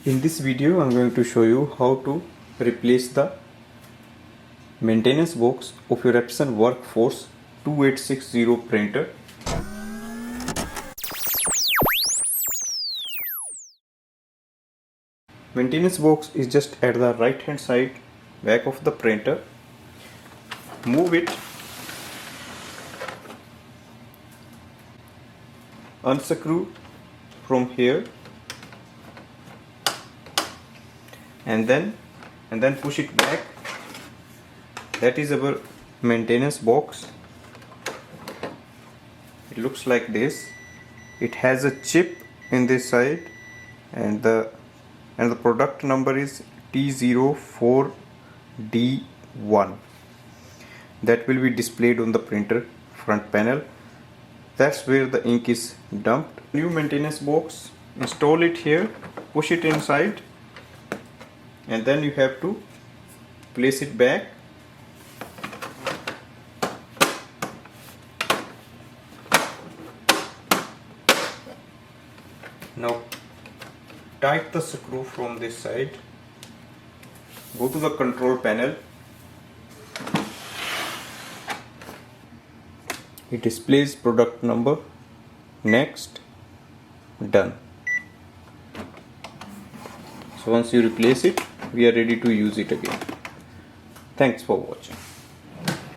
In this video I'm going to show you how to replace the maintenance box of your Epson WorkForce 2860 printer. Maintenance box is just at the right hand side back of the printer. Move it, unscrew from here and then push it back. That is our maintenance box. It looks like this. It has a chip in this side and the product number is T04D1. That will be displayed on the printer front panel. That's where the ink is dumped. New maintenance box, install it here, push it inside, and then you have to place it back. Now tighten the screw from this side. Go to the control panel. It displays product number. Next. Done. So once you replace it, we are ready to use it again. Thanks for watching.